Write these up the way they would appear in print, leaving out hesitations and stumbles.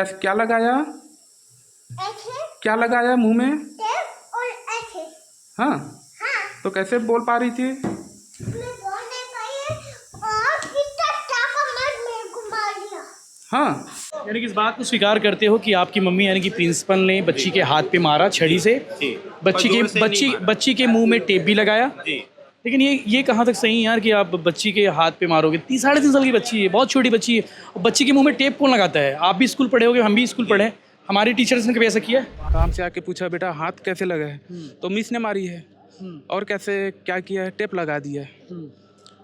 क्या लगाया? क्या लगाया मुंह में? और ऐसे। हाँ, हाँ, तो कैसे बोल पा रही थी? मैं बोल नहीं पाई और कितना टाका मेरे को मार दिया। हाँ, यानी कि इस बात को स्वीकार करते हो कि आपकी मम्मी यानी कि प्रिंसिपल ने बच्ची के हाथ पे मारा छड़ी से, बच्ची के मुंह में टेप भी लगाया। लेकिन ये कहाँ तक सही है यार कि आप बच्ची के हाथ पे मारोगे? 3-3.5 साल की बच्ची है, बहुत छोटी बच्ची है, और बच्ची के मुंह में टेप कौन लगाता है? आप भी स्कूल पढ़े होगे, हम भी स्कूल पढ़े हैं, हमारे टीचर्स ने कभी ऐसा किया है? काम से आके पूछा बेटा हाथ कैसे लगा है, तो मिस ने मारी है। और कैसे क्या किया है? टेप लगा दिया है।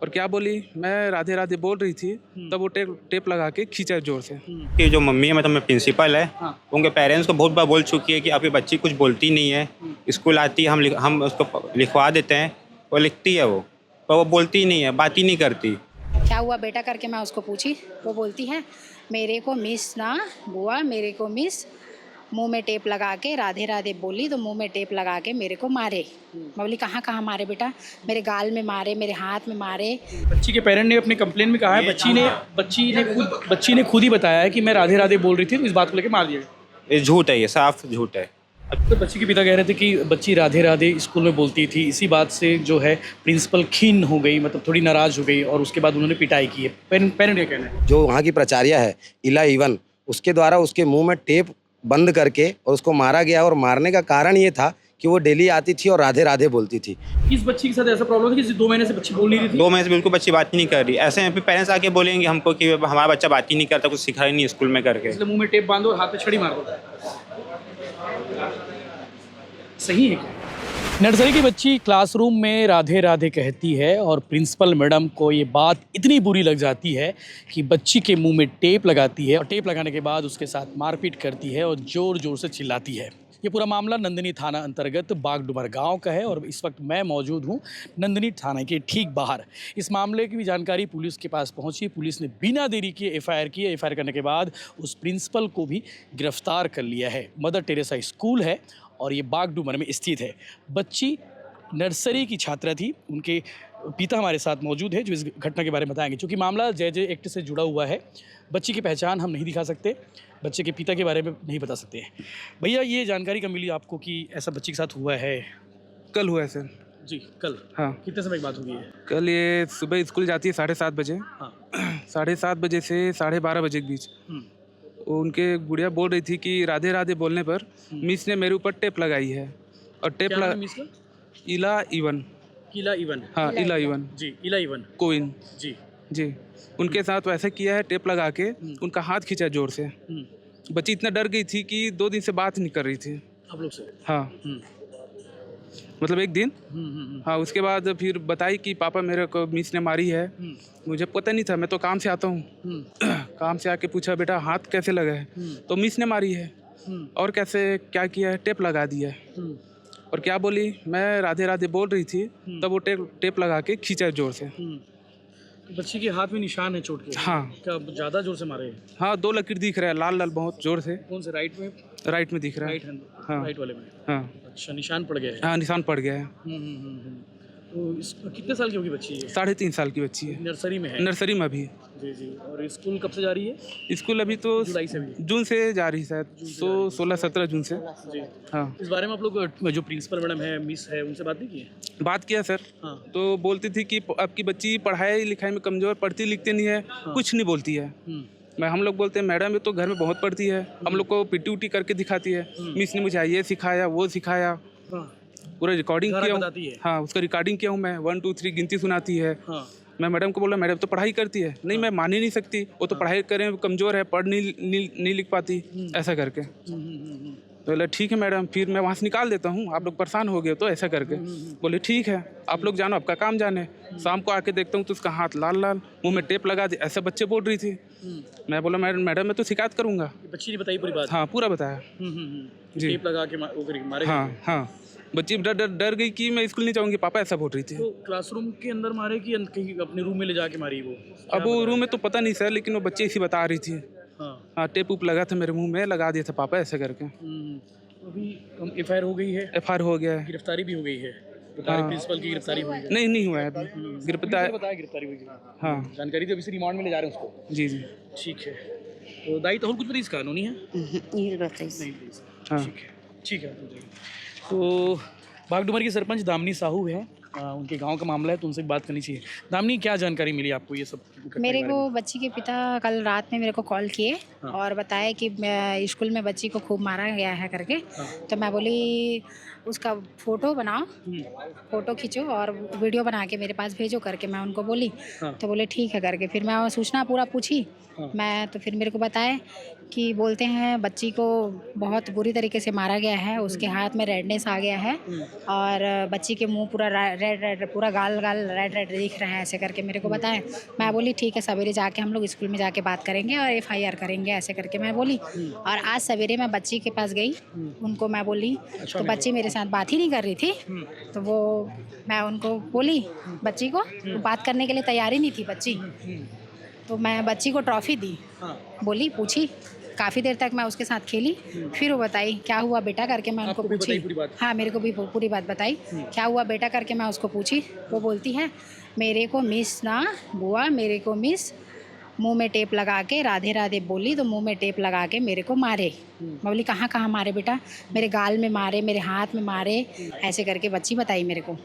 और क्या बोली? मैं राधे राधे बोल रही थी, तब वो टेप लगा के खींचा जोर से। कि जो मम्मी है मतलब मैं प्रिंसिपल है, हाँ। उनके पेरेंट्स को बहुत बार बोल चुकी है कि आपकी बच्ची कुछ बोलती नहीं है, स्कूल आती है हम उसको लिखवा देते हैं, वो लिखती है वो, पर वो बोलती नहीं है, बात ही नहीं करती। क्या हुआ बेटा करके मैं उसको पूछी, वो बोलती है मेरे को मिस ना बुआ, मेरे को मिस मुंह में टेप लगा के राधे राधे बोली तो मुंह में टेप लगा के मेरे को मारे। मैं बोली कहाँ कहाँ मारे बेटा? मेरे गाल में मारे, मेरे हाथ में मारे। बच्ची के पेरेंट ने अपने कंप्लेन में कहा है, बच्ची ने खुद ही बताया है कि मैं राधे राधे बोल रही थी, तो इस बात को लेकर मार दिया। ये झूठ है, ये साफ झूठ है। तो बच्ची के पिता कह रहे थे कि बच्ची राधे राधे स्कूल में बोलती थी, इसी बात से जो है प्रिंसिपल खीन हो गई, मतलब थोड़ी नाराज़ हो गई, और उसके बाद उन्होंने पिटाई की है। पेरेंट ये कहना है। जो वहाँ की प्राचार्य है इला इवन, उसके द्वारा उसके मुंह में टेप बंद करके और उसको मारा गया। और मारने का कारण ये था कि वो डेली आती थी और राधे राधे बोलती थी। इस बच्ची के साथ ऐसा प्रॉब्लम था कि 2 महीने से बच्ची बोल नहीं रही थी? 2 महीने से बिल्कुल बच्ची बात ही नहीं कर रही। ऐसे में फिर पेरेंट्स आके बोलेंगे हमको कि हमारा बच्चा बात ही नहीं करता, कुछ सिखा ही नहीं स्कूल में करके। इसलिए मुंह में टेप बांधो और हाथ पे छड़ी मार दो। सही है क्या? नर्सरी की बच्ची क्लासरूम में राधे राधे कहती है और प्रिंसिपल मैडम को ये बात इतनी बुरी लग जाती है कि बच्ची के मुंह में टेप लगाती है, और टेप लगाने के बाद उसके साथ मारपीट करती है और ज़ोर ज़ोर से चिल्लाती है। ये पूरा मामला नंदिनी थाना अंतर्गत बागडुमर गांव का है, और इस वक्त मैं मौजूद हूँ नंदिनी थाना के ठीक बाहर। इस मामले की भी जानकारी पुलिस के पास पहुँची। पुलिस ने बिना देरी किए एफआईआर की। एफआईआर करने के बाद उस प्रिंसिपल को भी गिरफ्तार कर लिया है। मदर टेरेसा स्कूल है और ये बागडुमर में स्थित है। बच्ची नर्सरी की छात्रा थी। उनके पिता हमारे साथ मौजूद है जो इस घटना के बारे में बताएंगे। क्योंकि मामला JJ एक्ट से जुड़ा हुआ है, बच्ची की पहचान हम नहीं दिखा सकते, बच्चे के पिता के बारे में नहीं बता सकते हैं। भैया ये जानकारी कब मिली आपको कि ऐसा बच्ची के साथ हुआ है? कल हुआ है सर। जी कल? हाँ, कितने समय की बात हुई है? कल ये सुबह स्कूल जाती है 7:30 बजे। हाँ। 7:30 बजे से 12:30 बजे के बीच उनके गुड़िया बोल रही थी कि राधे राधे बोलने पर मिस ने मेरे ऊपर टेप लगाई है। और टेप क्या नाम है मिस का? इला इवन। इला इवन? हाँ, इला इवन जी, इला इवन कोइन जी। जी। उनके साथ वैसे किया है, टेप लगा के उनका हाथ खींचा जोर से। बच्ची इतना डर गई थी कि 2 दिन से बात नहीं कर रही थी। आप लोग से? हाँ, मतलब एक दिन। हाँ, उसके बाद फिर बताई कि पापा मेरे को मिस ने मारी है। मुझे पता नहीं था, मैं तो काम से आता हूँ। काम से आके पूछा बेटा हाथ कैसे लगा है, तो मिस ने मारी है। और कैसे क्या किया है? टेप लगा दिया है। और क्या बोली? मैं राधे राधे बोल रही थी, तब वो टेप लगा के खींचा जोर से। बच्ची के हाथ में निशान है चोट के? हाँ। क्या ज़्यादा जोर से मारे? हाँ, 2 लकीर दिख रहा है, लाल लाल बहुत जोर से। कौन से? राइट में? राइट में दिख रहा है। Right hand? हाँ। राइट वाले में? हाँ अच्छा, निशान पड़ गया है? हाँ, निशान पड़ गया है। तो कितने साल की होगी बच्ची ये? 3.5 साल की बच्ची है। नर्सरी में है? नर्सरी में अभी। जी जी। और स्कूल कब से जा रही है? स्कूल अभी तो जुलाई से भी? जून से जा रही है शायद, तो 16-17 जून से। जी। हाँ, इस बारे में आप लोग जो प्रिंसिपल मैडम है, मिस है, उनसे बात नहीं की है? बात किया सर। हाँ। तो बोलती थी कि आपकी बच्ची पढ़ाई लिखाई में कमज़ोर, पढ़ती लिखती नहीं है। कुछ नहीं बोलती है। हम लोग बोलते हैं मैडम ये तो घर में बहुत पढ़ती है, हम लोग को पीटी उटी करके दिखाती है। मिस ने मुझे ये सिखाया वो सिखाया, पूरा रिकॉर्डिंग किया हूँ। हाँ, उसका रिकॉर्डिंग किया हूँ मैं। 1 2 3 गिनती सुनाती है। मैं मैडम को बोला मैडम तो पढ़ाई करती है। नहीं, मैं मान ही नहीं सकती, वो तो पढ़ाई करें कमज़ोर है, पढ़ नहीं लिख पाती, ऐसा करके। तो बोला ठीक है मैडम, फिर मैं वहाँ से निकाल देता हूँ, आप लोग परेशान हो गए तो, ऐसा करके। बोले ठीक है, आप लोग जानो, आपका काम जाने। शाम को आके देखता हूँ तो उसका हाथ लाल लाल, मुंह में टेप लगा दी, ऐसे बच्चे बोल रही थी। मैं बोला मैडम मैं तो शिकायत करूँगा। बच्ची ने बताई पूरी बात? हाँ, पूरा बताया। जी। टेप लगा के मारे? हाँ, बच्ची डर गई कि मैं स्कूल नहीं जाऊँगी, पापा ऐसा बोल रही थी। तो क्लासरूम के अंदर मारे कि कहीं अपने रूम में ले जाके मारी वो? अब वो रूम में तो पता नहीं सर, लेकिन वो बच्चे इसी बता रही थी। हाँ, टेप उप लगा था मेरे मुंह में, लगा दिया था पापा, ऐसा करके। अभी एफआईआर हो गई है? एफआईआर हो गया है। गिरफ्तारी भी हो गई है? प्रिंसिपल की गिरफ्तारी हुई है? नहीं हुआ है अभी। गिरफ्तारी बताया गिरफ्तारी हुई है। हाँ, जानकारी तो अभी से रिमांड में ले जा रहे हैं उसको? जी। ठीक है। तो दाई तो कुछ बताइए कानूनी है ये बताइए। नहीं हाँ। ठीक है तो बागडुमर की सरपंच दामिनी साहू है, उनके गांव का मामला है तो उनसे बात करनी चाहिए। दामिनी, क्या जानकारी मिली आपको ये सब घटना मेरे के बारे को बच्ची के पिता कल रात में मेरे को कॉल किए और बताया कि स्कूल में बच्ची को खूब मारा गया है करके। तो मैं बोली उसका फ़ोटो बनाओ, फ़ोटो खींचो और वीडियो बना के मेरे पास भेजो करके मैं उनको बोली। तो बोले ठीक है करके। फिर मैं सूचना पूरा पूछी मैं, तो फिर मेरे को बताए कि बोलते हैं बच्ची को बहुत बुरी तरीके से मारा गया है, उसके हाथ में रेडनेस आ गया है और बच्ची के मुंह पूरा रेड पूरा गाल रेड दिख रहा है ऐसे करके मेरे को बताया। मैं बोली ठीक है, सवेरे जाके हम लोग स्कूल में जाके बात करेंगे और FIR करेंगे ऐसे करके मैं बोली। और आज सवेरे मैं बच्ची के पास गई, उनको मैं बोली तो बच्ची मेरे साथ बात ही नहीं कर रही थी। तो वो मैं उनको बोली बच्ची को, तो बात करने के लिए तैयार ही नहीं थी बच्ची। तो मैं बच्ची को ट्रॉफी दी, बोली पूछी, काफ़ी देर तक मैं उसके साथ खेली। फिर वो बताई क्या हुआ बेटा करके मैं उनको पूछी। हाँ, मेरे को भी पूरी बात बताई क्या हुआ बेटा करके मैं उसको पूछी। वो बोलती है मेरे को मिस ना बुआ, मेरे को मिस मुंह में टेप लगा के राधे राधे बोली तो मुंह में टेप लगा के मेरे को मारे। मैं बोली कहाँ कहाँ मारे बेटा? मेरे गाल में मारे, मेरे हाथ में मारे, ऐसे करके बच्ची बताई मेरे को।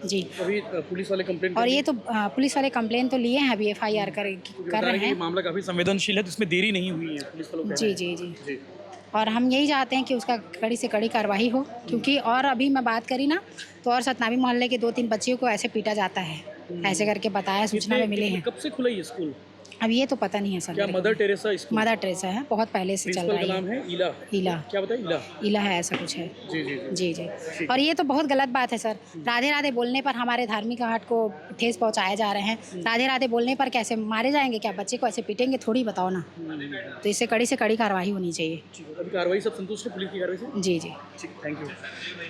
जी, अभी पुलिस वाले कंप्लेंट और ये तो पुलिस वाले कंप्लेन तो लिए हैं, अभी FIR कर रहे हैं। मामला काफ़ी संवेदनशील है तो इसमें देरी नहीं हुई है पुलिस वालों का। जी जी जी। और हम यही चाहते हैं कि उसका कड़ी से कड़ी कार्रवाई हो, क्योंकि और अभी मैं बात करी ना तो और सतनामी मोहल्ले के 2-3 बच्चियों को ऐसे पीटा जाता है, ऐसे करके बताया, सूचना में मिले हैं। कब से खुला ये स्कूल? अब ये तो पता नहीं है सर। क्या mother Teresa school? Mother Teresa है, बहुत पहले से चल प्रिंसिपल रहा का है। नाम है ईला। ईला। क्या बताया? ईला। ईला है, ऐसा कुछ है। जी जी जी जी। और ये तो बहुत गलत बात है सर, राधे राधे बोलने पर हमारे धार्मिक हट को ठेस पहुंचाए जा रहे हैं। राधे राधे बोलने पर कैसे मारे जाएंगे? क्या बच्चे को ऐसे पीटेंगे थोड़ी? बताओ ना। तो इससे कड़ी से कड़ी कार्रवाई होनी चाहिए। अभी कार्रवाई सब संतुष्ट है पुलिस की कार्रवाई से? जी जी। ठीक, थैंक यू।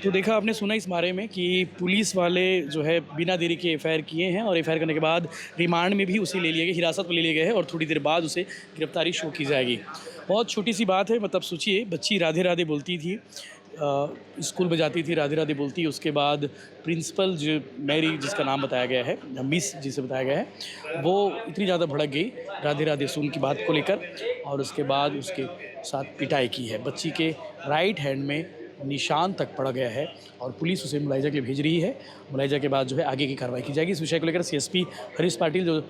तो देखा आपने, सुना इस बारे में कि पुलिस वाले जो है बिना देरी के FIR किए हैं और FIR करने के बाद रिमांड में भी उसे ले लिया गया, हिरासत में ले लिया गया है और थोड़ी देर बाद उसे गिरफ्तारी शो की जाएगी। बहुत छोटी सी बात है, मतलब सोचिए बच्ची राधे राधे बोलती थी, स्कूल में जाती थी, राधे राधे बोलती, उसके बाद प्रिंसिपल जो मैरी जिसका नाम बताया गया है, मिस जिसे बताया गया है, वो इतनी ज़्यादा भड़क गई राधे राधे सुन की बात को लेकर और उसके बाद उसके साथ पिटाई की है। बच्ची के राइट हैंड में निशान तक पड़ गया है और पुलिस उसे मुलायजा के लिए भेज रही है। मुलायजा के बाद जो है आगे की कार्रवाई की जाएगी। इस विषय को लेकर CSP हरीश पाटिल जो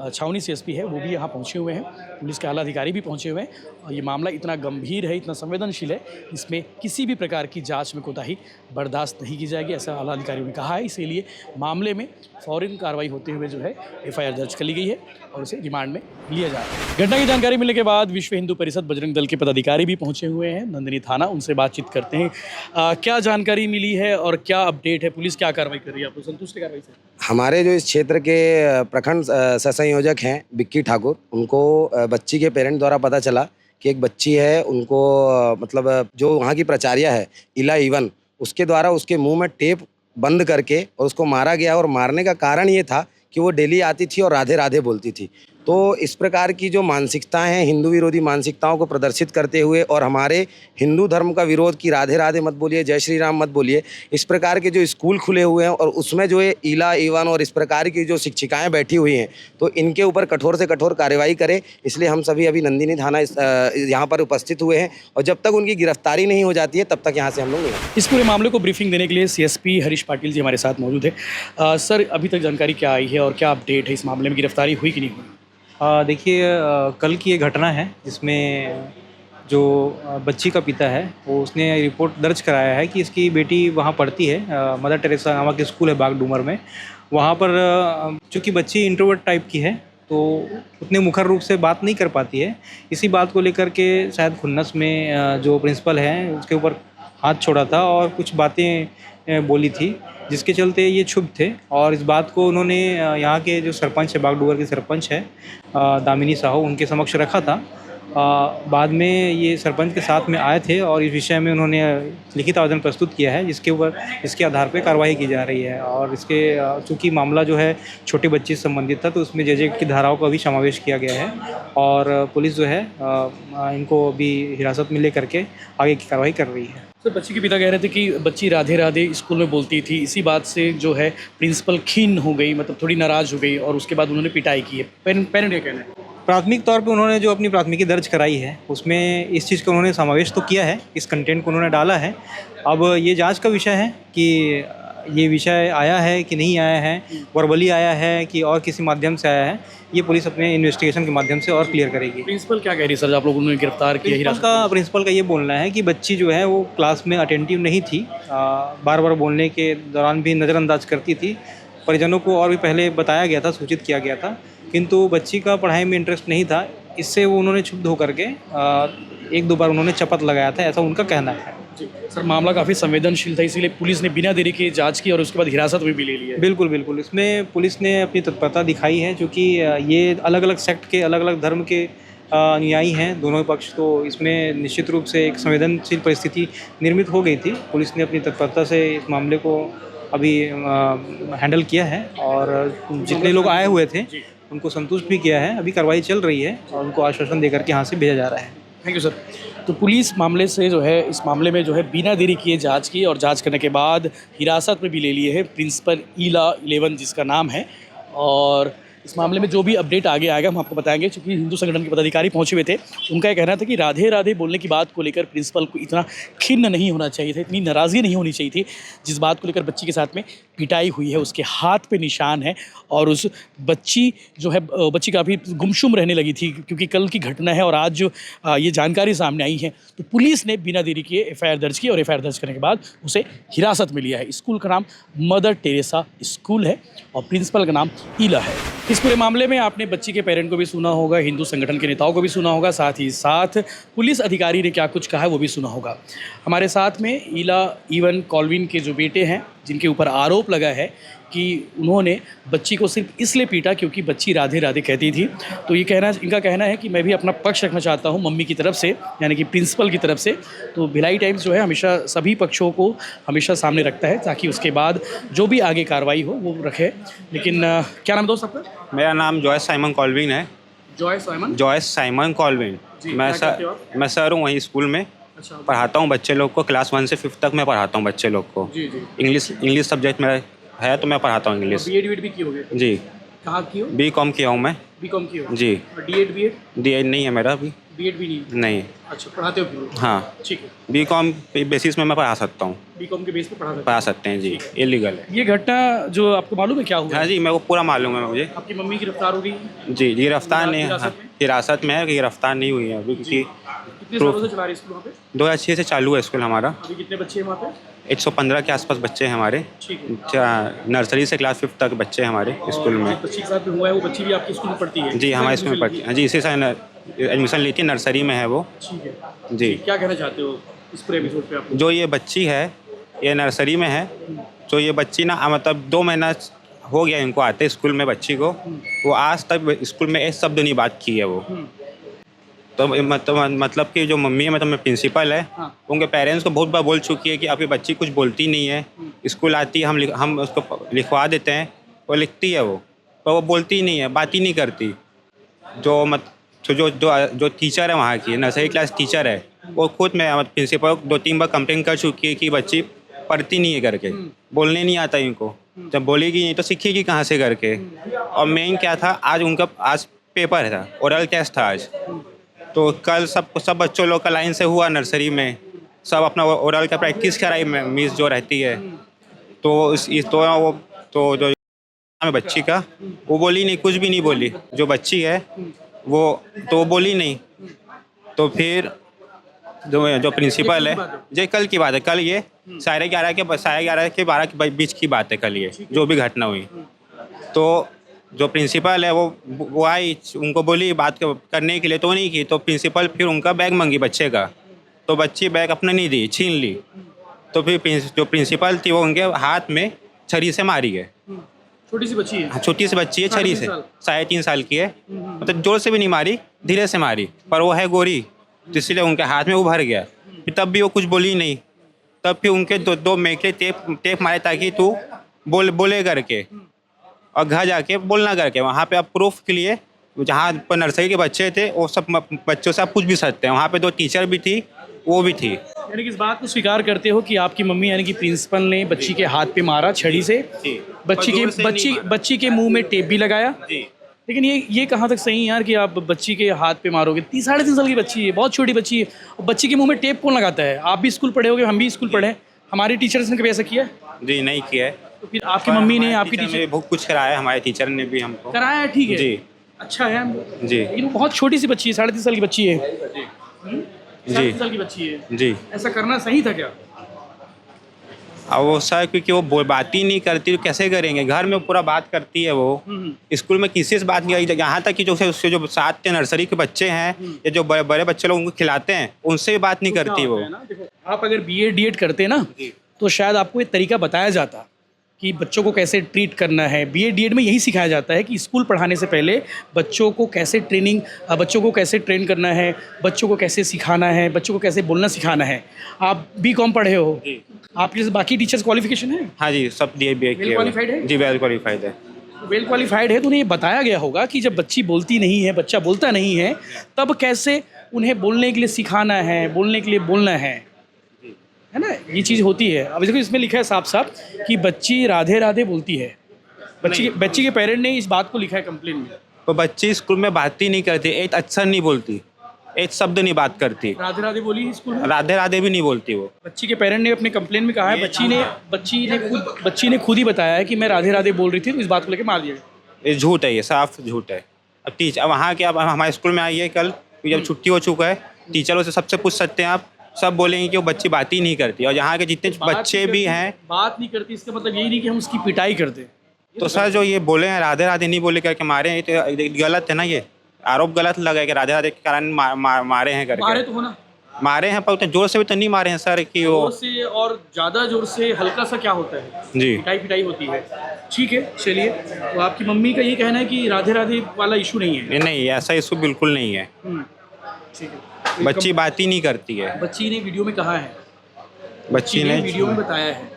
छावनी CSP है वो भी यहाँ पहुँचे हुए हैं, पुलिस के आला अधिकारी भी पहुँचे हुए हैं और ये मामला इतना गंभीर है, इतना संवेदनशील है, इसमें किसी भी प्रकार की जांच में कोताही बर्दाश्त नहीं की जाएगी, ऐसा आला अधिकारियों ने कहा है। इसीलिए मामले में फ़ौरन कार्रवाई होते हुए जो है FIR दर्ज कर ली गई है और उसे रिमांड में लिया जा रहा है। घटना की जानकारी मिलने के बाद विश्व हिंदू परिषद बजरंग दल के पदाधिकारी भी पहुँचे हुए हैं नंदिनी थाना, उनसे बातचीत करते हैं। क्या जानकारी मिली है और क्या अपडेट है, पुलिस क्या कार्रवाई कर रही है? आपको संतुष्ट है कार्रवाई से? हमारे जो इस क्षेत्र के प्रखंड संयोजक हैं विक्की ठाकुर, उनको बच्ची के पेरेंट द्वारा पता चला कि एक बच्ची है, उनको मतलब जो वहाँ की प्राचार्य है इला इवन, उसके द्वारा उसके मुंह में टेप बंद करके और उसको मारा गया और मारने का कारण ये था कि वो डेली आती थी और राधे राधे बोलती थी। तो इस प्रकार की जो मानसिकताएं हैं, हिंदू विरोधी मानसिकताओं को प्रदर्शित करते हुए और हमारे हिंदू धर्म का विरोध की राधे राधे मत बोलिए, जय श्री राम मत बोलिए, इस प्रकार के जो स्कूल खुले हुए हैं और उसमें जो है ईला इवन और इस प्रकार की जो शिक्षिकाएं बैठी हुई हैं, तो इनके ऊपर कठोर से कठोर कार्रवाई करें। इसलिए हम सभी अभी नंदिनी थाना यहाँ पर उपस्थित हुए हैं और जब तक उनकी गिरफ्तारी नहीं हो जाती है तब तक यहाँ से हम लोग नहीं। इस पूरे मामले को ब्रीफिंग देने के लिए CSP हरीश पाटिल जी हमारे साथ मौजूद है। सर, अभी तक जानकारी क्या आई है और क्या अपडेट है इस मामले में, गिरफ्तारी हुई कि नहीं हुई? देखिए, कल की ये घटना है जिसमें जो बच्ची का पिता है वो उसने रिपोर्ट दर्ज कराया है कि इसकी बेटी वहाँ पढ़ती है, मदर टेरेसा नामक स्कूल है बागडूमर में। वहाँ पर चूँकि बच्ची इंट्रोवर्ट टाइप की है तो उतने मुखर रूप से बात नहीं कर पाती है। इसी बात को लेकर के शायद खुन्नस में जो प्रिंसिपल हैं उसके ऊपर हाथ छोड़ा था और कुछ बातें बोली थी, जिसके चलते ये क्षुब्ध थे और इस बात को उन्होंने यहाँ के जो सरपंच है, बागडूमर के सरपंच है दामिनी साहू, उनके समक्ष रखा था। बाद में ये सरपंच के साथ में आए थे और इस विषय में उन्होंने लिखित आवेदन प्रस्तुत किया है, इसके आधार पर कार्रवाई की जा रही है। और इसके चूँकि मामला जो है छोटे बच्चे से संबंधित था तो उसमें जे की धाराओं का भी समावेश किया गया है और पुलिस जो है इनको अभी हिरासत में ले करके आगे की कार्रवाई कर रही है। सर, बच्ची के पिता कह रहे थे कि बच्ची राधे राधे स्कूल में बोलती थी, इसी बात से जो है प्रिंसिपल खीन हो गई, मतलब थोड़ी नाराज़ हो गई और उसके बाद उन्होंने पिटाई की है। पेरेंट क्या कहना है? प्राथमिक तौर पे उन्होंने जो अपनी प्राथमिकी दर्ज कराई है उसमें इस चीज़ का उन्होंने समावेश तो किया है, इस कंटेंट को उन्होंने डाला है। अब ये जांच का विषय है कि ये विषय आया है कि नहीं आया है, वर्बली आया है कि और किसी माध्यम से आया है, ये पुलिस अपने इन्वेस्टिगेशन के माध्यम से और क्लियर करेगी। प्रिंसिपल क्या कह रही है सर, आप लोगों ने गिरफ्तार किया? प्रिंसिपल का ये बोलना है कि बच्ची जो है वो क्लास में अटेंटिव नहीं थी, बार बार बोलने के दौरान भी नज़रअंदाज करती थी। परिजनों को और भी पहले बताया गया था, सूचित किया गया था, किंतु बच्ची का पढ़ाई में इंटरेस्ट नहीं था। इससे वो उन्होंने क्षुब्ध होकर के एक दो बार उन्होंने चपत लगाया था, ऐसा उनका कहना है। सर मामला काफ़ी संवेदनशील था, इसीलिए पुलिस ने बिना देरी के जांच की और उसके बाद हिरासत में भी ले लिया है। बिल्कुल बिल्कुल, इसमें पुलिस ने अपनी तत्परता दिखाई है, क्योंकि ये अलग अलग सेक्ट के अलग अलग धर्म के अनुयायी हैं दोनों पक्ष, तो इसमें निश्चित रूप से एक संवेदनशील परिस्थिति निर्मित हो गई थी। पुलिस ने अपनी तत्परता से इस मामले को अभी हैंडल किया है और जितने लोग आए हुए थे उनको संतुष्ट भी किया है। अभी कार्रवाई चल रही है और उनको आश्वासन देकर के यहाँ से भेजा जा रहा है। Thank you sir. तो पुलिस मामले से जो है, इस मामले में जो है बिना देरी किए जांच की और जांच करने के बाद हिरासत में भी ले लिए है प्रिंसिपल ईला 11 जिसका नाम है। और इस मामले में जो भी अपडेट आगे आएगा हम आपको बताएंगे। चूँकि हिंदू संगठन के पदाधिकारी पहुंचे हुए थे, उनका ये कहना था कि राधे राधे बोलने की बात को लेकर प्रिंसिपल को इतना खिन्न नहीं होना चाहिए था, इतनी नाराज़गी नहीं होनी चाहिए थी। जिस बात को लेकर बच्ची के साथ में पिटाई हुई है, उसके हाथ पे निशान है और उस बच्ची जो है, बच्ची काफ़ी गुमशुम रहने लगी थी, क्योंकि कल की घटना है और आज जो ये जानकारी सामने आई है, तो पुलिस ने बिना देरी किए एफआईआर दर्ज की और एफआईआर दर्ज करने के बाद उसे हिरासत में लिया है। स्कूल का नाम मदर टेरेसा स्कूल है और प्रिंसिपल का नाम ईला है। इस पूरे मामले में आपने बच्ची के पेरेंट को भी सुना होगा, हिंदू संगठन के नेताओं को भी सुना होगा, साथ ही साथ पुलिस अधिकारी ने क्या कुछ कहा है वो भी सुना होगा। हमारे साथ में ईला 11 कॉल्विन के जो बेटे हैं, जिनके ऊपर आरोप लगा है कि उन्होंने बच्ची को सिर्फ इसलिए पीटा क्योंकि बच्ची राधे राधे कहती थी। तो ये इनका कहना है कि मैं भी अपना पक्ष रखना चाहता हूँ मम्मी की तरफ से, यानी कि प्रिंसिपल की तरफ से। तो भिलाई टाइम्स जो है हमेशा सभी पक्षों को हमेशा सामने रखता है, ताकि उसके बाद जो भी आगे कार्रवाई हो वो रखे। लेकिन क्या नाम दोस्त आपका? मेरा नाम जॉयस साइमन कॉल्विन है। Joyce Simon Calvin. मैं सर हूँ वहीं स्कूल में। अच्छा, पढ़ाता हूँ बच्चे लोग को, क्लास 1 से 5 तक मैं पढ़ाता हूँ बच्चे लोग को। इंग्लिश सब्जेक्ट मेरा है, तो मैं पढ़ाता हूँ इंग्लिश। बीएड भी की होगी? जी। कहाँ की हो? बीकॉम किया हूँ मैं। बीकॉम की हो? जी। और डीएड डीएड नहीं है मेरा अभी। बीएड भी नहीं? अच्छा, पढ़ाते हो फिर? हाँ, ठीक है। बीकॉम बेसिस में मैं पढ़ा सकता हूँ। बीकॉम के बेस पे पढ़ा सकते हैं जी, इलीगल है। ये घटना जो आपको मालूम है क्या हुआ? हाँ जी, मेरे को पूरा मालूम है मुझे। आपकी मम्मी गिरफ्तार हो गई? जी, गिरफ्तार नहीं, हिरासत में है, गिरफ्तार नहीं हुई है अभी, क्योंकि कितने सालों से चला रहे स्कूल वहाँ पे? 2006 से चालू है स्कूल हमारा। अभी कितने बच्चे हैं वहाँ पे? 115 के आसपास बच्चे हैं हमारे। नर्सरी से क्लास 5 तक बच्चे हैं हमारे स्कूल में। बच्ची के साथ हुआ है, वो बच्ची भी आपके स्कूल में पढ़ती है? जी, हमारे स्कूल में पढ़ती है जी, इसी से एडमिशन लेती है, नर्सरी में है वो। ठीक है जी। क्या कहना चाहते हो इस पूरे एपिसोड पे आप? जो ये बच्ची है, ये नर्सरी में है। तो ये बच्ची ना मतलब 2 महीना हो गया इनको आते स्कूल में बच्ची को, वो आज तक स्कूल में एक शब्द नहीं बात की है वो। तो मतलब कि जो मम्मी है, मतलब मैं प्रिंसिपल है, उनके पेरेंट्स को बहुत बार बोल चुकी है कि आपकी बच्ची कुछ बोलती नहीं है, स्कूल आती है हम उसको लिखवा देते हैं, वो लिखती है वो, पर वो बोलती नहीं है, बात ही नहीं करती। जो टीचर है वहाँ की, नर्सरी क्लास टीचर है, वो खुद मैं प्रिंसिपल को 2-3 बार कंप्लेंट कर चुकी है कि बच्ची पढ़ती नहीं है करके, बोलने नहीं आता इनको। जब बोलेगी नहीं तो सीखेगी कहाँ से करके। और मेन क्या था, आज पेपर था, ओरल टेस्ट था आज। तो कल सब बच्चों लोग का लाइन से हुआ नर्सरी में, सब अपना ओरल का प्रैक्टिस कराई मिस जो रहती है। तो जो बच्ची का, वो बोली नहीं, कुछ भी नहीं बोली। जो बच्ची है वो तो बोली नहीं। तो फिर जो प्रिंसिपल है, जो कल की बात है, कल ये 11:30 के 12 के बीच की बात है कल, ये जो भी घटना हुई। तो जो प्रिंसिपल है वो आई, उनको बोली बात करने के लिए, तो नहीं की। तो प्रिंसिपल फिर उनका बैग मांगी बच्चे का, तो बच्ची बैग अपना नहीं दी, छीन ली। तो फिर जो प्रिंसिपल थी वो उनके हाथ में छरी से मारी है। छोटी सी बच्ची है? छोटी सी बच्ची है, छरी से 3.5 साल की है। मतलब जोर से भी नहीं मारी, धीरे से मारी, पर वो है गोरी, तो इसलिए उनके हाथ में उभर गया। फिर तब भी वो कुछ बोली नहीं। तब फिर उनके दो मेकले टेप मारे ताकि तू बोले करके, और घर जाके बोलना करके। वहाँ पे आप प्रूफ के लिए, जहाँ पर नर्सरी के बच्चे थे, वो सब बच्चों से आप पूछ भी सकते हैं। वहाँ पे 2 टीचर भी थी, वो भी थी। यानी कि इस बात को स्वीकार करते हो कि आपकी मम्मी यानी कि प्रिंसिपल ने बच्ची के हाथ पे मारा छड़ी से, बच्ची के मुंह में टेप भी लगाया। लेकिन ये कहाँ तक सही है यार कि आप बच्ची के हाथ पे मारोगे? 3-3.5 साल की बच्ची है, बहुत छोटी बच्ची है, और बच्ची के मुंह में टेप कौन लगाता है? आप भी स्कूल पढ़े होगे, हम भी स्कूल पढ़े हैं, हमारे टीचर्स ने कभी ऐसा किया है? जी नहीं किया है। तो फिर आपकी मम्मी ने, आपकी टीचर टीचर ने बहुत कुछ कराया, हमारे टीचर ने भी हमको कराया है, ठीक है जी अच्छा है। जी लेकिन वो बहुत छोटी सी बच्ची है, 3.5 साल की बच्ची है, 3.5 साल की बच्ची है, जी। ऐसा करना सही था क्या? अब वो सर क्योंकि वो बात ही नहीं करती तो कैसे करेंगे? घर में पूरा बात करती है वो, स्कूल में किसी से बात नहीं, यहाँ तक कि जो उसके जो 7 नर्सरी के बच्चे हैं या जो बड़े बड़े बच्चे लोग उनको खिलाते हैं उनसे भी बात नहीं करती वो। देखो, आप अगर BA DED करते ना तो शायद आपको ये तरीका बताया जाता कि बच्चों को कैसे ट्रीट करना है। BA DED में यही सिखाया जाता है कि स्कूल पढ़ाने से पहले बच्चों को कैसे बच्चों को कैसे ट्रेन करना है, बच्चों को कैसे सिखाना है, बच्चों को कैसे बोलना सिखाना है। आप BCom पढ़े हो, आपके जैसे बाकी टीचर्स क्वालिफिकेशन है? हाँ जी, सब दिए BA वेल क्वालिफाइड है? जी वेल क्वालिफाइड है। वेल क्वालिफाइड है तो उन्हें ये बताया गया होगा कि जब बच्ची बोलती नहीं है, बच्चा बोलता नहीं है, तब कैसे उन्हें बोलने के लिए सिखाना है, बोलने के लिए बोलना है ना, ये चीज़ होती है। अब देखो इसमें लिखा है साफ साफ कि बच्ची राधे राधे बोलती है। बच्ची के पेरेंट ने इस बात को लिखा है कंप्लेन में। तो बच्ची स्कूल में बात ही नहीं करती, एक अक्षर नहीं बोलती, एक शब्द नहीं बात करती। राधे राधे बोली स्कूल में? राधे राधे भी नहीं बोलती वो। बच्ची के पेरेंट ने अपने कंप्लेन में कहा है, बच्ची ने खुद ही बताया है कि मैं राधे राधे बोल रही थी, तो इस बात को लेकर मार दिया। ये झूठ है, ये साफ झूठ है। अब टीचर वहाँ के, अब हमारे स्कूल में आई है कल, जब छुट्टी हो चुका है, टीचरों से सबसे पूछ सकते हैं आप, सब बोलेंगे कि वो बच्ची बात ही नहीं करती। और यहाँ के जितने बच्चे भी हैं बात नहीं करती, इसका मतलब यही नहीं कि हम उसकी पिटाई करते। तो सर जो ये बोले हैं राधे राधे नहीं बोले करके मारे हैं, तो गलत है ना, ये आरोप गलत लगा है कि राधे राधे के कारण मारे हैं करके। मारे तो हो ना, मारे हैं पर उतने जोर से भी तो नहीं मारे हैं सर कि वो जोर से और ज़्यादा जोर से हल्का सा क्या होता है, जी पिटाई होती है। ठीक है, चलिए, तो आपकी मम्मी का ये कहना है कि राधे राधे वाला इशू नहीं है? नहीं, ऐसा इशू बिल्कुल नहीं है। ठीक है, बच्ची बात ही नहीं करती है। बच्ची ने वीडियो में कहा है, बच्ची ने वीडियो में बताया है।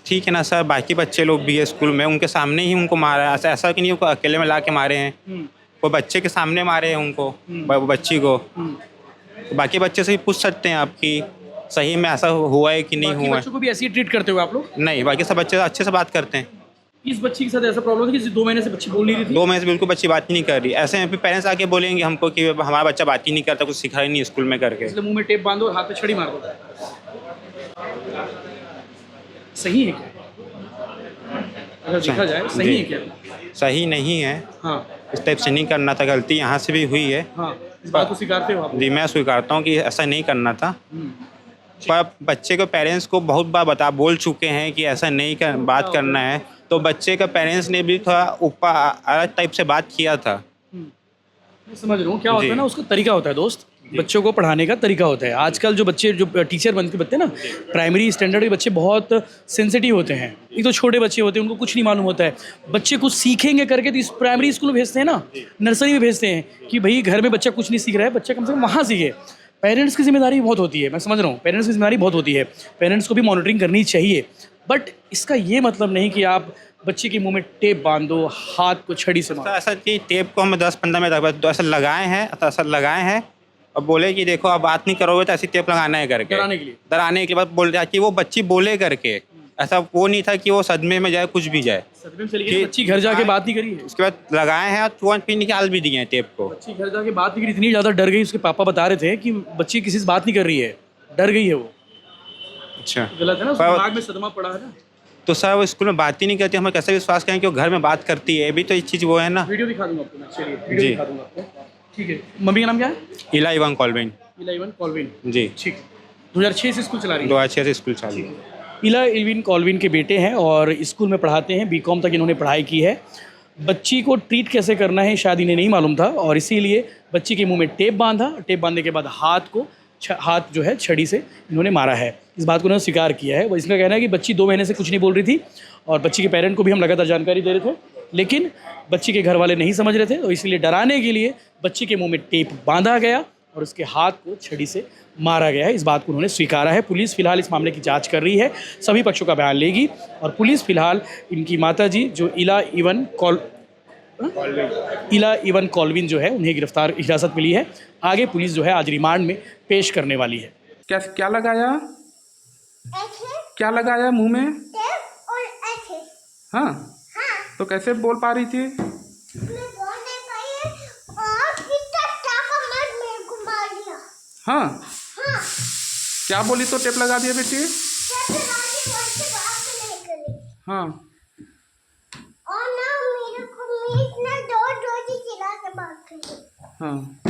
ठीक है ना सर, बाकी बच्चे लोग भी है स्कूल में, उनके सामने ही उनको मारा है। ऐसा कि नहीं उनको अकेले में ला के मारे हैं, वो बच्चे के सामने मारे हैं उनको, बच्ची को। तो बाकी बच्चे से भी पूछ सकते हैं आप कि सही में ऐसा हुआ है कि नहीं हुआ है। बच्चों को भी ऐसे ही ट्रीट करते हो आप लोग? नहीं, बाकी सब बच्चे अच्छे से बात करते हैं। इस बच्ची के साथ ऐसा प्रॉब्लम है कि 2 महीने से बच्ची बोल नहीं रही थी? 2 महीने से बिल्कुल बच्ची बात ही नहीं कर रही। ऐसे में पेरेंट्स आके बोलेंगे हमको कि हमारा बच्चा बात ही नहीं करता, कुछ सिखा ही नहीं स्कूल में करके। इसलिए मुंह में टेप बांधो और हाथ पे छड़ी मार दो। सही है क्या? अगर देखा जाए सही है क्या? सही नहीं है, हाँ इस टाइप से नहीं करना था। गलती यहाँ से भी हुई है। हाँ, इस बात को स्वीकारते हो आप? जी, मैं स्वीकारता हूँ कि ऐसा नहीं करना था। पर बच्चे के पेरेंट्स को बहुत बार बोल चुके हैं कि ऐसा नहीं बात करना है, तो बच्चे के पेरेंट्स ने भी थोड़ा ऊपर अलग टाइप से बात किया था। मैं समझ रहा हूँ, क्या होता है ना, उसका तरीका होता है दोस्त, बच्चों को पढ़ाने का तरीका होता है। आजकल जो बच्चे जो टीचर बनते हैं ना, प्राइमरी स्टैंडर्ड के बच्चे बहुत सेंसिटिव होते हैं। एक तो छोटे बच्चे होते हैं, उनको कुछ नहीं मालूम होता है। बच्चे कुछ सीखेंगे करके तो इस प्राइमरी स्कूल में भेजते हैं ना, नर्सरी में भेजते हैं कि भाई घर में बच्चा कुछ नहीं सीख रहा है, बच्चा कम से कम वहाँ सीखे। पेरेंट्स की जिम्मेदारी बहुत होती है, मैं समझ रहा हूँ, पेरेंट्स की जिम्मेदारी बहुत होती है, पेरेंट्स को भी मॉनिटरिंग करनी चाहिए। बट इसका ये मतलब नहीं कि आप बच्चे के मुंह में टेप बांध दो, हाथ को छड़ी से मारो। ऐसा कि टेप को हम 10-15 मिनट ऐसा लगाए हैं और बोले कि देखो अब बात नहीं करोगे तो ऐसी टेप लगाना है करके, डराने के बाद बोल रहा कि वो बच्ची बोले करके। ऐसा वो नहीं था कि वो सदमे में जाए, कुछ भी जाए। सदमे में चली गई, बच्ची घर जाके बात नहीं करी है। उसके बाद लगाए हैं और तुरंत फिर निकाल भी दिए हैं टेप को। बच्ची घर जाके बात नहीं करी, इतनी ज़्यादा डर गई, उसके पापा बता रहे थे कि बच्ची किसी से बात नहीं कर रही है, डर गई है वो। अच्छा, गलत है ना, उसके दिमाग में सदमा पड़ा है ना। तो सर वो स्कूल में बात ही नहीं करती, हमें कैसे विश्वास करें कि वो घर में बात करती है? अभी तो ये चीज़ वो है ना। वीडियो दिखा दूंगा आपको मैं, चलिए वीडियो दिखा दूंगा आपको। ठीक है, मम्मी का नाम क्या है? इला इवान कॉल्विन। इला इवान कॉल्विन जी, ठीक। 2006 से स्कूल चला रही है? 2006 से स्कूल चालू। इला इविन कॉल्विन के बेटे हैं और स्कूल में पढ़ाते हैं, BCom तक इन्होंने पढ़ाई की है। बच्ची को ट्रीट कैसे करना है शायद इन्हें नहीं मालूम था और इसीलिए बच्ची के मुंह में टेप बांधा। टेप बांधने के बाद हाथ जो है छड़ी से इन्होंने मारा है। इस बात को उन्होंने स्वीकार किया है। वो इसका कहना है कि बच्ची 2 महीने से कुछ नहीं बोल रही थी और बच्ची के पेरेंट को भी हम लगातार जानकारी दे रहे थे, लेकिन बच्ची के घर वाले नहीं समझ रहे थे, तो इसलिए डराने के लिए बच्ची के मुंह में टेप बांधा गया और उसके हाथ को छड़ी से मारा गया है। इस बात को उन्होंने स्वीकारा है। पुलिस फिलहाल इस मामले की जांच कर रही है, सभी पक्षों का बयान लेगी और पुलिस फिलहाल इनकी माताजी जो इला इवन कॉल्विन जो है उन्हें गिरफ्तार हिरासत मिली है। आगे पुलिस जो है आज रिमांड में पेश करने वाली है। क्या लगाया? ऐसे क्या लगाया मुंह में? टेप और ऐसे। हाँ, हाँ, तो कैसे बोल पा रही थी? मैं बोल नहीं हाँ, हाँ, क्या बोली तो टेप लगा दिया बेटी? जैसे राखी बोलते बात नहीं करी। हाँ, और ना मेरे को मीट ना दो रोटी खिला के बात करी। हाँ,